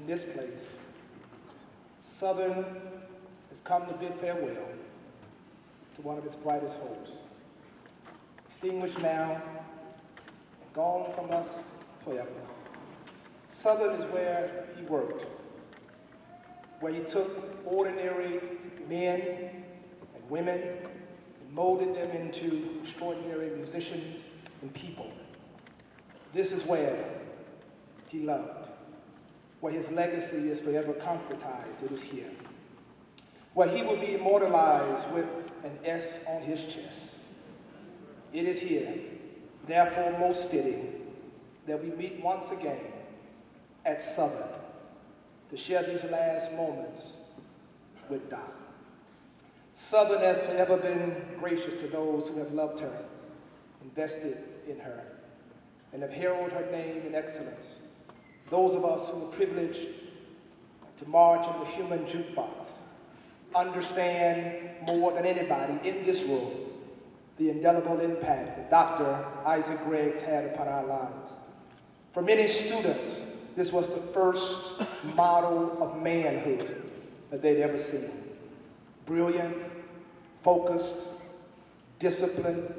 this place, Southern has come to bid farewell to one of its brightest hopes, extinguished now and gone from us forever. Southern is where he worked, where he took ordinary men and women and molded them into extraordinary musicians and people. This is where he loved, where his legacy is forever concretized. It is here, where he will be immortalized with an S on his chest. It is here, therefore most fitting, that we meet once again at Southern to share these last moments with Doc. Southern has forever been gracious to those who have loved her, invested in her, and have heralded her name in excellence. Those of us who are privileged to march in the human jukebox understand more than anybody in this room the indelible impact that Dr. Isaac Greggs had upon our lives. For many students, this was the first model of manhood that they'd ever seen. Brilliant, focused, disciplined,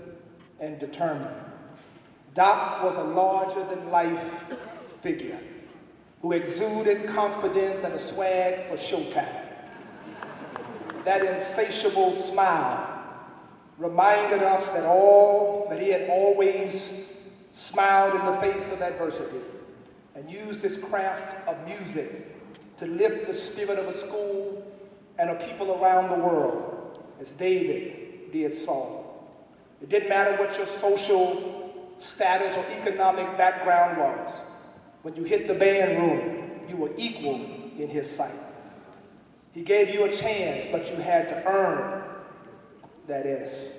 and determined. Doc was a larger-than-life figure who exuded confidence and a swag for showtime. That insatiable smile reminded us that he had always smiled in the face of adversity and used his craft of music to lift the spirit of a school and of people around the world, as David did Saul. It didn't matter what your social status or economic background was. When you hit the band room, you were equal in his sight. He gave you a chance, but you had to earn that S.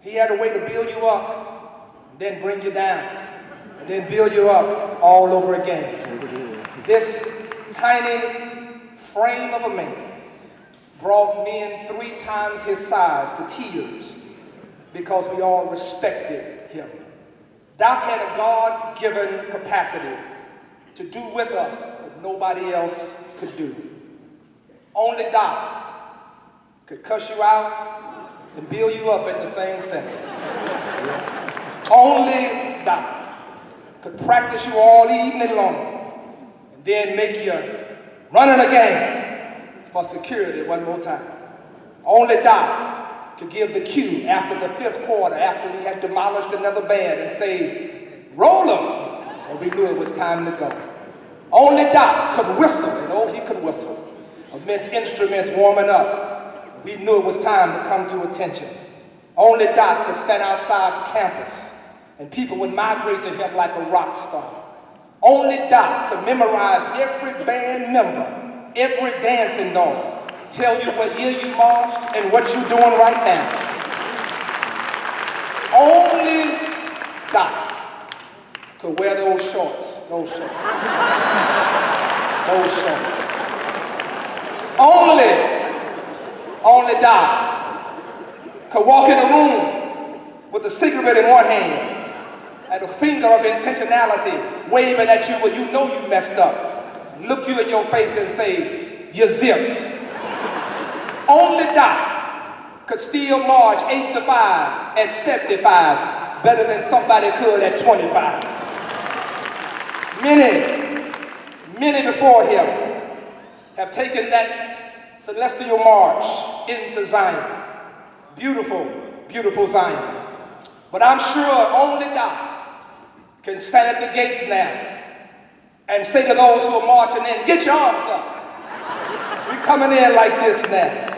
He had a way to build you up, then bring you down, and then build you up all over again. This tiny frame of a man brought men 3 times his size to tears because we all respected him. Doc had a God-given capacity to do with us what nobody else could do. Only Doc could cuss you out and build you up in the same sentence. Only Doc could practice you all evening long and then make you running again for security one more time. Only Doc could give the cue after the 5th quarter, after we had demolished another band, and say, roll them, and we knew it was time to go. Only Doc could whistle, and oh, he could whistle. Amidst instruments warming up, we knew it was time to come to attention. Only Doc could stand outside the campus, and people would migrate to him like a rock star. Only Doc could memorize every band member, every dancing dog, tell you what year you marched and what you're doing right now. Only Doc could wear those shorts. Only Doc could walk in a room with a cigarette in one hand and a finger of intentionality waving at you when you know you messed up, look you in your face and say, you're zipped. Only Doc could still march 8 to 5 at 75 better than somebody could at 25. Many before him have taken that celestial march into Zion. Beautiful, beautiful Zion. But I'm sure only Doc can stand at the gates now and say to those who are marching in, get your arms up. We're coming in like this now.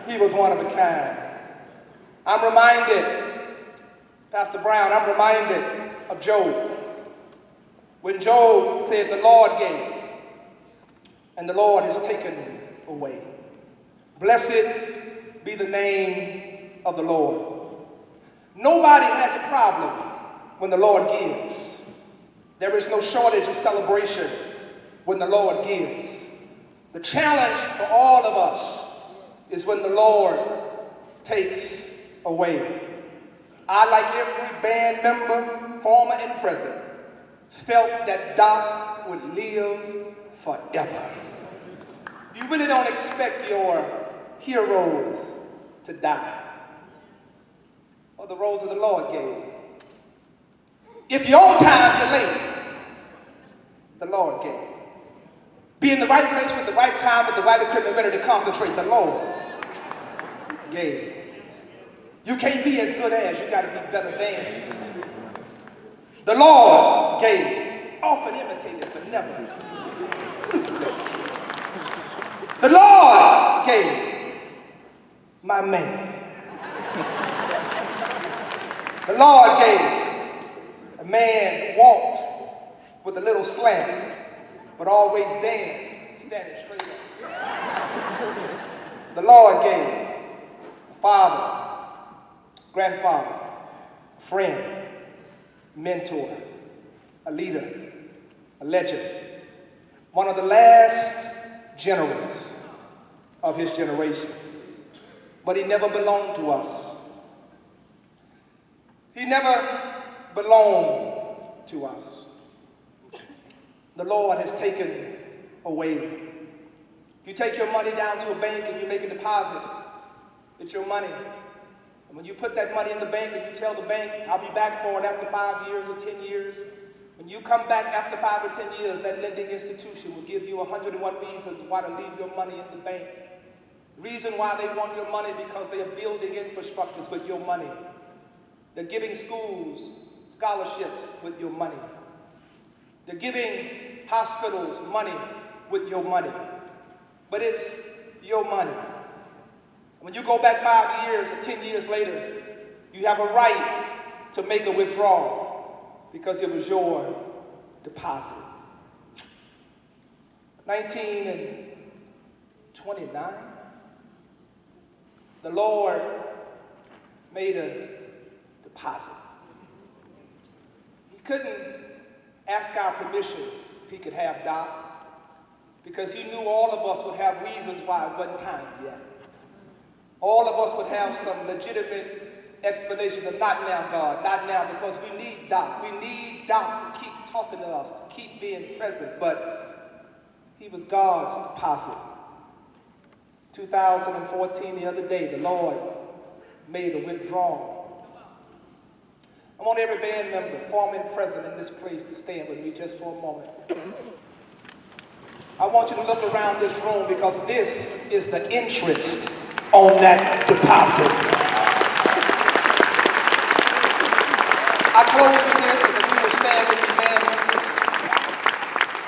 He was one of a kind. I'm reminded, Pastor Brown, I'm reminded of Job. When Job said, the Lord gave, and the Lord has taken away. Blessed be the name of the Lord. Nobody has a problem when the Lord gives. There is no shortage of celebration when the Lord gives. The challenge for all of us is when the Lord takes away. I, like every band member, former and present, felt that Doc would live forever. You really don't expect your heroes to die. Or the rose of the Lord gave. If you're on time, you're late. The Lord gave. Be in the right place with the right time, with the right equipment, ready to concentrate. The Lord gave. You can't be as good as, you got to be better than. The Lord gave. Often imitated, but never duplicated. The Lord gave. My man. The Lord gave. A man who walked with a little slant, but always danced, standing straight up. The Lord gave a father, grandfather, a friend, mentor, a leader, a legend, one of the last generals of his generation. But he never belonged to us. He never belonged to us. The Lord has taken away. You take your money down to a bank and you make a deposit. It's your money. And when you put that money in the bank and you tell the bank, I'll be back for it after 5 years or 10 years, when you come back after 5 or 10 years, that lending institution will give you 101 reasons why to leave your money in the bank. Reason why they want your money, because they are building infrastructures with your money. They're giving schools scholarships with your money. They're giving hospitals money with your money. But it's your money. When you go back 5 years or 10 years later, you have a right to make a withdrawal because it was your deposit. 1929, the Lord made a deposit. He couldn't ask our permission if he could have Doc, because he knew all of us would have reasons why it wasn't time yet. All of us would have some legitimate explanation of not now, God, not now, because we need Doc. We need Doc to keep talking to us, to keep being present, but he was God's deposit. 2014, the other day, the Lord made a withdrawal. I want every band member, former and present in this place, to stand with me just for a moment. I want you to look around this room, because this is the interest on that deposit. I close with this, and if you will stand with me, band members.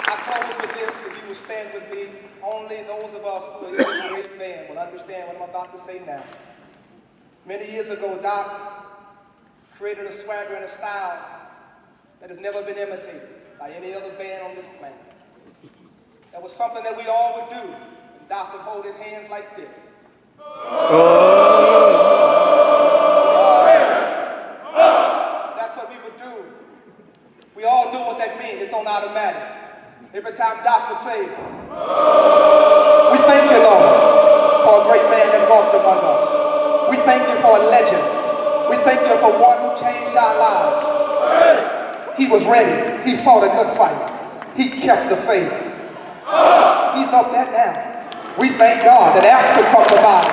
I close with this, if you will stand with me. Only those of us who are in this great band will understand what I'm about to say now. Many years ago, Doc created a swagger and a style that has never been imitated by any other band on this planet. That was something that we all would do. And Doc would hold his hands like this. That's what we would do. We all knew what that means. It's on automatic. Every time Doc would say, we thank you, Lord, for a great man that walked among us. We thank you for a legend. We thank you for one who changed our lives. He was ready. He fought a good fight. He kept the faith. He's up there now. We thank God that after we talk about